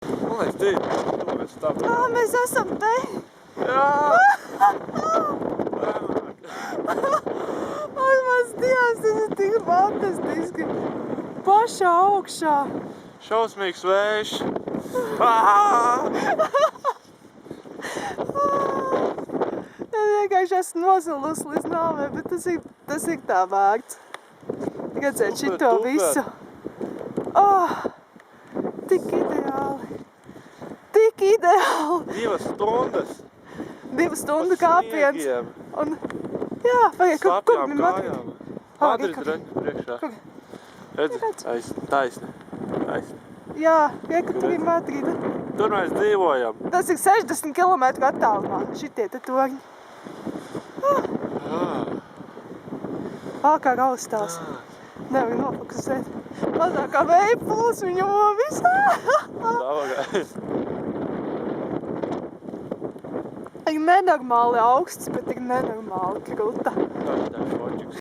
Man liekas, mēs tā. Mēs esam te! Jā! Mans Dievs, tas ir tik fantastiski! Pašā augšā! Šausmīgs vējš! Es vienkārši esmu nosalusi līdz nāvei, bet tas ir tā vērts. Redzēt šito visu. Tik ideāli! Tik ideāli! 2 stundas! 2 stundu kāpiens. Un, jā, vajag, kur Slapjām bija Madrida? kājām. Madrida priekšā. Kur? Redzi, taisni. Jā, kur tur ir Madrida. Tur mēs dzīvojam. Tas ir 60 km attālumā, šitie te torņi. Kā raustās. Nevar nofokusēt. Mazākā vēja puls viņu visā. Davagais. Ir nenormāli augsts, bet ir nenormāli kruta. Tā ir foķiks.